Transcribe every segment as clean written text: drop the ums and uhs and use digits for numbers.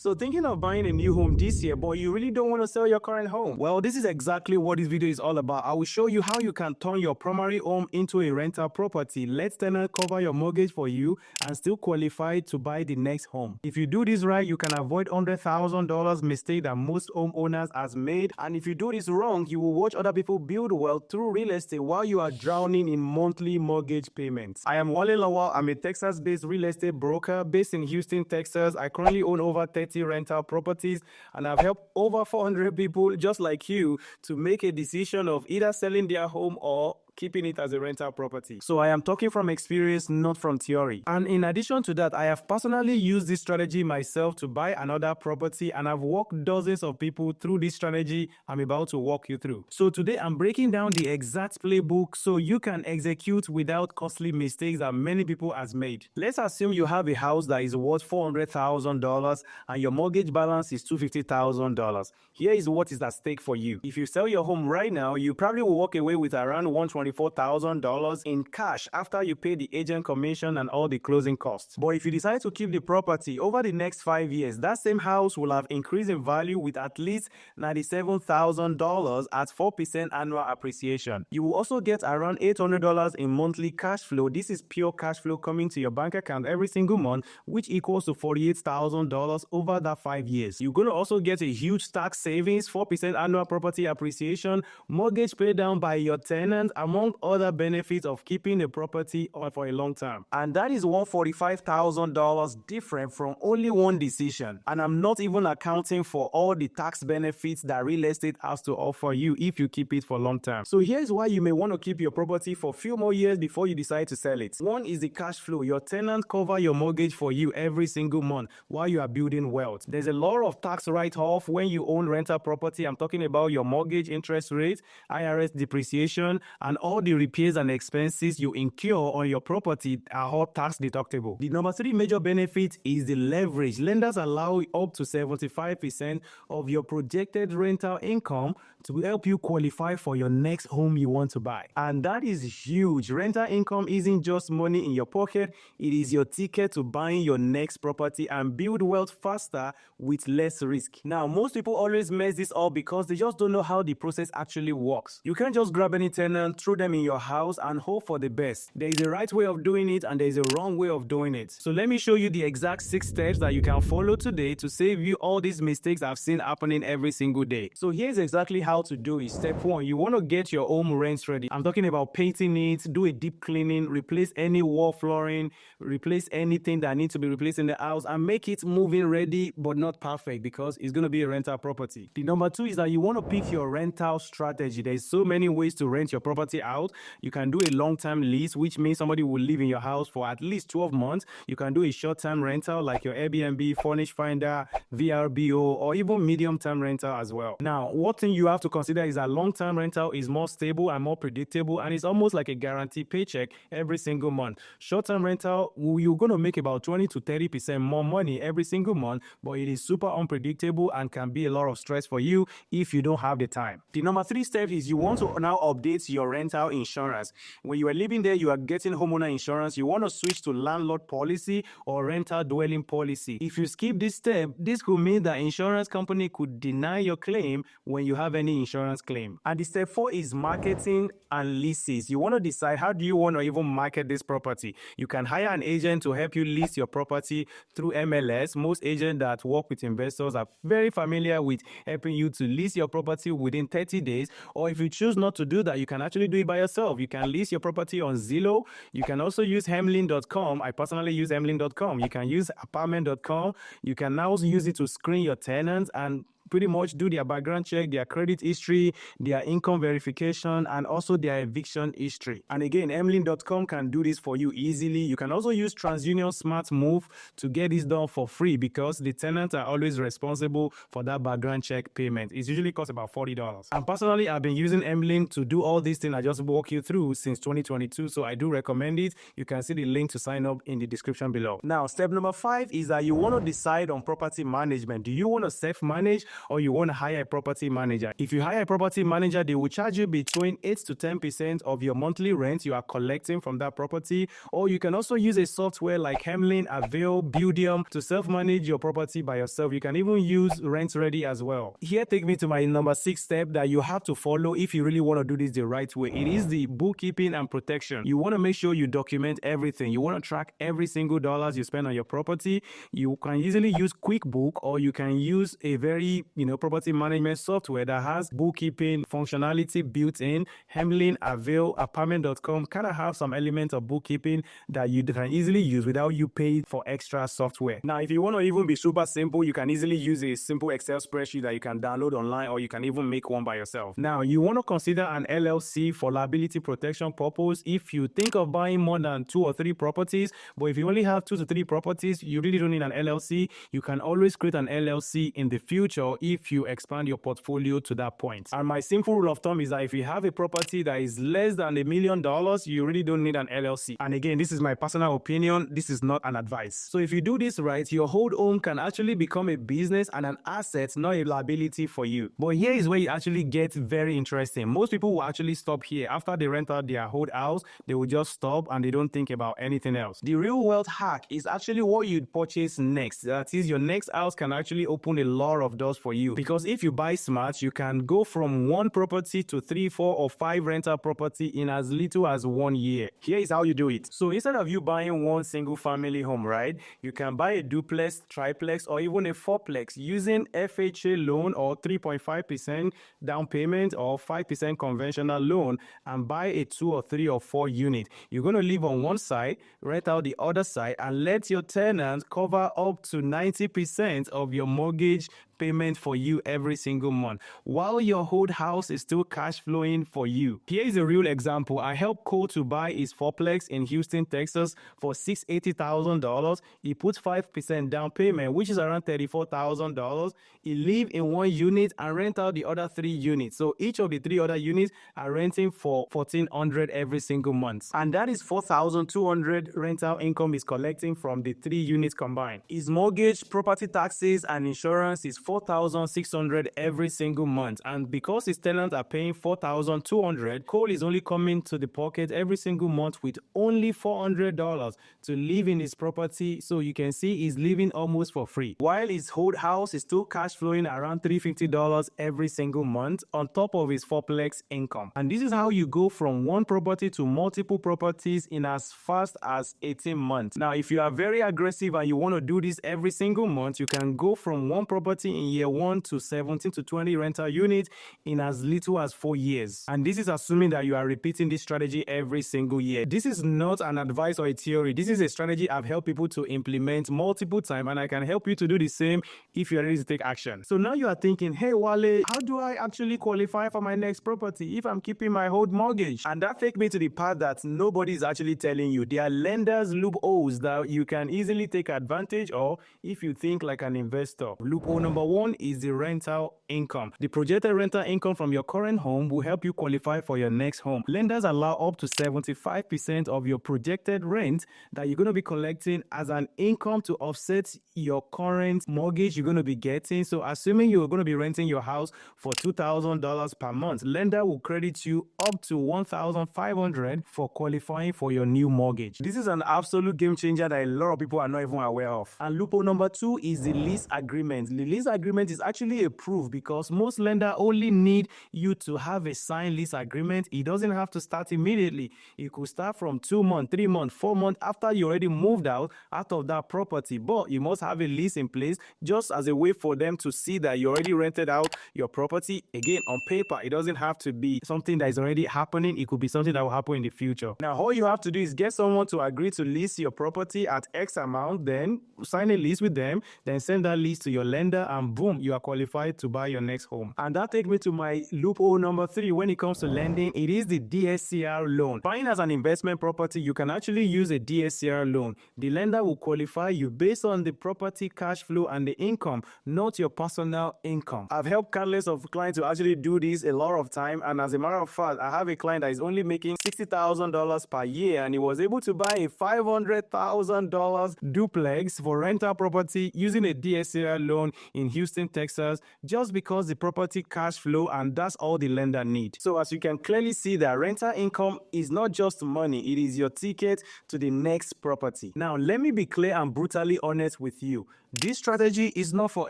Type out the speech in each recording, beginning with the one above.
So thinking of buying a new home this year, but you really don't want to sell your current home? Well, this is exactly what this video is all about. I will show you how you can turn your primary home into a rental property, let tenants cover your mortgage for you, and still qualify to buy the next home. If you do this right, you can avoid $100,000 mistake that most homeowners has made. And if you do this wrong, you will watch other people build wealth through real estate while you are drowning in monthly mortgage payments. I am Wale Lawal. I'm a Texas-based real estate broker based in Houston, Texas. I currently own over 30 rental properties, and I've helped over 400 people just like you to make a decision of either selling their home or keeping it as a rental property. So I am talking from experience, not from theory. And in addition to that, I have personally used this strategy myself to buy another property, and I've walked dozens of people through this strategy I'm about to walk you through. So today I'm breaking down the exact playbook so you can execute without costly mistakes that many people has made. Let's assume you have a house that is worth $400,000 and your mortgage balance is $250,000. Here is what is at stake for you. If you sell your home right now, you probably will walk away with around $124,000 in cash after you pay the agent commission and all the closing costs. But if you decide to keep the property over the next 5 years, that same house will have increased in value with at least $97,000 at 4% annual appreciation. You will also get around $800 in monthly cash flow. This is pure cash flow coming to your bank account every single month, which equals to $48,000 over that 5 years. You're going to also get a huge tax savings, 4% annual property appreciation, mortgage paid down by your tenant, among other benefits of keeping a property on for a long term. And that is $145,000 different from only one decision. And I'm not even accounting for all the tax benefits that real estate has to offer you if you keep it for long term. So here's why you may want to keep your property for a few more years before you decide to sell it. One is the cash flow. Your tenants cover your mortgage for you every single month while you are building wealth. There's a lot of tax write-off when you own rental property. I'm talking about your mortgage interest rate, IRS depreciation, and all the repairs and expenses you incur on your property are all tax deductible. The number 3 major benefit is the leverage. Lenders allow up to 75% of your projected rental income to help you qualify for your next home you want to buy. And that is huge. Rental income isn't just money in your pocket, it is your ticket to buying your next property and build wealth faster with less risk. Now, most people always mess this up because they just don't know how the process actually works. You can't just grab any tenant, throw them in your house and hope for the best. There is a right way of doing it and there is a wrong way of doing it. So let me show you the exact 6 steps that you can follow today to save you all these mistakes I've seen happening every single day. So here's exactly how to do it. Step 1, you want to get your home rent ready. I'm talking about painting it, do a deep cleaning, replace any wall flooring, replace anything that needs to be replaced in the house, and make it move-in ready but not perfect because it's going to be a rental property. The number 2 is that you want to pick your rental strategy. There's so many ways to rent your property out. You can do a long-term lease, which means somebody will live in your house for at least 12 months. You can do a short-term rental like your Airbnb, Furnish Finder, VRBO, or even medium-term rental as well. Now, one thing you have to consider is that long-term rental is more stable and more predictable, and it's almost like a guaranteed paycheck every single month. Short-term rental, you're going to make about 20 to 30% more money every single month, but it is super unpredictable and can be a lot of stress for you if you don't have the time. The number 3 step is you want to now update your rental insurance. When you are living there, you are getting homeowner insurance. You want to switch to landlord policy or rental dwelling policy. If you skip this step, this could mean that insurance company could deny your claim when you have any insurance claim. And the step 4 is marketing and leases. You want to decide how do you want to even market this property. You can hire an agent to help you list your property through MLS. Most agents that work with investors are very familiar with helping you to list your property within 30 days. Or if you choose not to do that, you can actually do it by yourself. You can list your property on Zillow. You can also use Hemlin.com. I personally use Hemlin.com. You can use Apartment.com. You can now use it to screen your tenants and pretty much do their background check, their credit history, their income verification, and also their eviction history. And again, Emlyn.com can do this for you easily. You can also use TransUnion Smart Move to get this done for free because the tenants are always responsible for that background check payment. It usually costs about $40. And personally, I've been using Emlyn to do all these things I just walk you through since 2022, so I do recommend it. You can see the link to sign up in the description below. Now, step number 5 is that you want to decide on property management. Do you want to self-manage or you want to hire a property manager. If you hire a property manager, they will charge you between 8 to 10% of your monthly rent you are collecting from that property. Or you can also use a software like Hemlin, Avail, Buildium to self-manage your property by yourself. You can even use Rent Ready as well. Here, take me to my number 6 step that you have to follow if you really want to do this the right way. It is the bookkeeping and protection. You want to make sure you document everything. You want to track every single dollars you spend on your property. You can easily use QuickBook, or you can use a very, property management software that has bookkeeping functionality built in. Hemlin, Avail, Apartment.com kind of have some elements of bookkeeping that you can easily use without you paying for extra software. Now, if you want to even be super simple, you can easily use a simple Excel spreadsheet that you can download online, or you can even make one by yourself. Now, you want to consider an LLC for liability protection purpose if you think of buying more than 2 or 3 properties. But if you only have 2 to 3 properties, you really don't need an LLC. You can always create an LLC in the future if you expand your portfolio to that point. And my simple rule of thumb is that if you have a property that is less than $1 million, you really don't need an LLC. And again, this is my personal opinion. This is not an advice. So if you do this right, your whole home can actually become a business and an asset, not a liability for you. But here is where it actually gets very interesting. Most people will actually stop here. After they rent out their whole house, they will just stop and they don't think about anything else. The real wealth hack is actually what you'd purchase next. That is, your next house can actually open a lot of doors for you. Because if you buy smart, you can go from 1 property to 3, 4, or 5 rental property in as little as 1 year. Here is how you do it. So instead of you buying one single family home, right, you can buy a duplex, triplex, or even a fourplex using FHA loan or 3.5% down payment or 5% conventional loan, and buy a 2 or 3 or 4 unit. You're going to live on one side, rent out the other side, and let your tenant cover up to 90% of your mortgage payment for you every single month, while your whole house is still cash flowing for you. Here is a real example. I helped Cole to buy his fourplex in Houston, Texas for $680,000. He put 5% down payment, which is around $34,000. He live in 1 unit and rent out the other 3 units. So each of the 3 other units are renting for $1,400 every single month. And that is $4,200 rental income is collecting from the 3 units combined. His mortgage, property taxes, and insurance is $4,600 every single month. And because his tenants are paying $4,200, Cole is only coming to the pocket every single month with only $400 to live in his property. So you can see he's living almost for free, while his whole house is still cash flowing around $350 every single month on top of his fourplex income. And this is how you go from 1 property to multiple properties in as fast as 18 months. Now, if you are very aggressive and you want to do this every single month, you can go from 1 property in year 1 to 17 to 20 rental units in as little as 4 years. And this is assuming that you are repeating this strategy every single year. This is not an advice or a theory. This is a strategy I've helped people to implement multiple times, and I can help you to do the same if you're ready to take action. So now you are thinking, hey Wale, how do I actually qualify for my next property if I'm keeping my whole mortgage? And that takes me to the part that nobody is actually telling you. There are lenders' loopholes that you can easily take advantage of if you think like an investor. Loophole number 1 is the rental income. The projected rental income from your current home will help you qualify for your next home. Lenders allow up to 75% of your projected rent that you're going to be collecting as an income to offset your current mortgage you're going to be getting. So assuming you're going to be renting your house for $2,000 per month, lender will credit you up to $1,500 for qualifying for your new mortgage. This is an absolute game changer that a lot of people are not even aware of. And loophole number 2 is the lease agreement. The lease agreement is actually a proof because most lenders only need you to have a signed lease agreement. It doesn't have to start immediately. It could start from 2 months, 3 months, 4 months after you already moved out of that property. But you must have a lease in place just as a way for them to see that you already rented out your property. Again, on paper, it doesn't have to be something that is already happening. It could be something that will happen in the future. Now, all you have to do is get someone to agree to lease your property at X amount, then sign a lease with them, then send that lease to your lender, and boom, you are qualified to buy your next home. And that takes me to my loophole number 3 when it comes to lending. It is the DSCR loan. Buying as an investment property, you can actually use a DSCR loan. The lender will qualify you based on the property cash flow and the income, not your personal income. I've helped countless of clients to actually do this a lot of time, and as a matter of fact, I have a client that is only making $60,000 per year, and he was able to buy a $500,000 duplex for rental property using a DSCR loan in Houston, Austin, Texas, just because the property cash flow and that's all the lender need. So as you can clearly see that rental income is not just money, it is your ticket to the next property. Now, let me be clear and brutally honest with you. This strategy is not for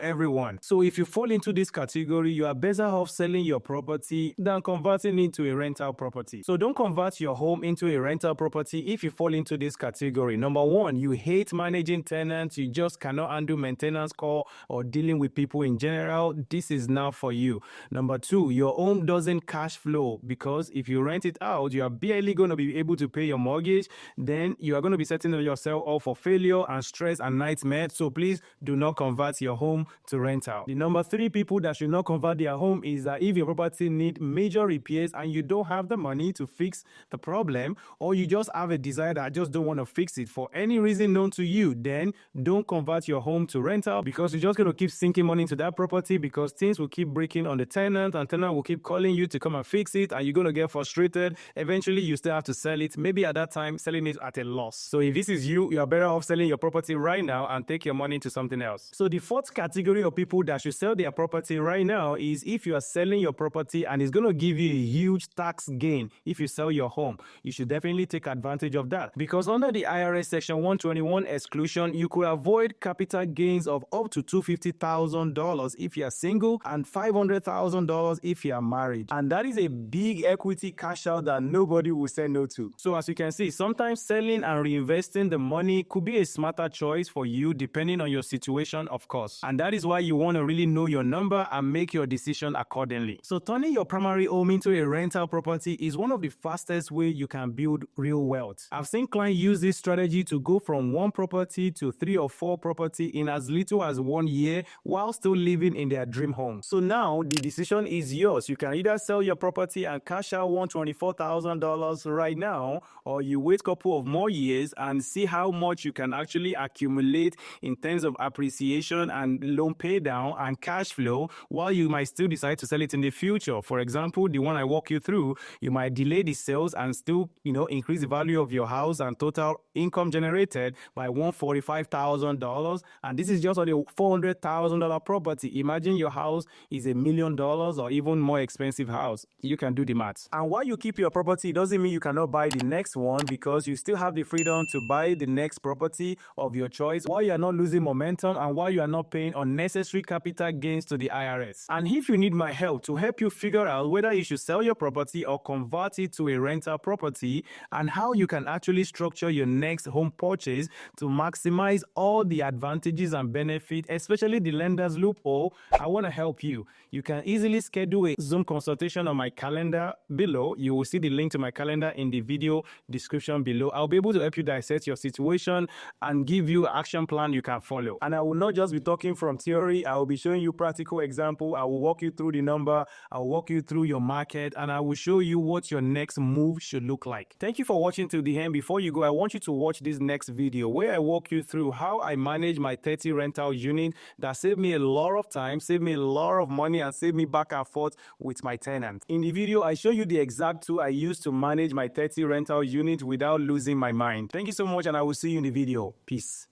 everyone. So if you fall into this category, you are better off selling your property than converting into a rental property. So don't convert your home into a rental property if you fall into this category. Number one, you hate managing tenants, you just cannot handle maintenance call or dealing with people in general. This is not for you. Number two, your home doesn't cash flow because if you rent it out, you are barely going to be able to pay your mortgage. Then you are going to be setting yourself up for failure and stress and nightmare. So please do not convert your home to rental. The number three people that should not convert their home is that if your property need major repairs and you don't have the money to fix the problem, or you just have a desire that just don't want to fix it for any reason known to you, then don't convert your home to rental because you're just going to keep sinking money into that property because things will keep breaking on the tenant and tenant will keep calling you to come and fix it and you're going to get frustrated. Eventually, you still have to sell it. Maybe at that time, selling it at a loss. So if this is you, you are better off selling your property right now and take your money to something else. So the fourth category of people that should sell their property right now is if you are selling your property and it's going to give you a huge tax gain if you sell your home. You should definitely take advantage of that because under the IRS Section 121 exclusion, you could avoid capital gains of up to $250,000 if you are single and $500,000 if you are married. And that is a big equity cash out that nobody will say no to. So as you can see, sometimes selling and reinvesting the money could be a smarter choice for you depending on your situation, of course. And that is why you want to really know your number and make your decision accordingly. So turning your primary home into a rental property is one of the fastest ways you can build real wealth. I've seen clients use this strategy to go from one property to 3 or 4 property in as little as 1 year while still living in their dream home. So now the decision is yours. You can either sell your property and cash out $124,000 right now, or you wait a couple of more years and see how much you can actually accumulate in terms of appreciation and loan pay down and cash flow while you might still decide to sell it in the future. For example, the one I walk you through, you might delay the sales and still, increase the value of your house and total income generated by $145,000. And this is just on a $400,000 property. Imagine your house is $1 million or even more expensive house. You can do the maths. And while you keep your property, it doesn't mean you cannot buy the next one because you still have the freedom to buy the next property of your choice while you are not losing momentum and while you are not paying unnecessary capital gains to the IRS. And if you need my help to help you figure out whether you should sell your property or convert it to a rental property and how you can actually structure your next home purchase to maximize all the advantages and benefits, especially the lender's loophole, I want to help you. You can easily schedule a Zoom consultation on my calendar below. You will see the link to my calendar in the video description below. I'll be able to help you dissect your situation and give you an action plan you can follow. And I will not just be talking from theory. I will be showing you practical example. I will walk you through the number. I will walk you through your market and I will show you what your next move should look like. Thank you for watching till the end. Before you go, I want you to watch this next video where I walk you through how I manage my 30 rental unit that saved me a lot of time, saved me a lot of money and saved me back and forth with my tenants. In the video, I show you the exact tool I use to manage my 30 rental unit without losing my mind. Thank you so much and I will see you in the video. Peace.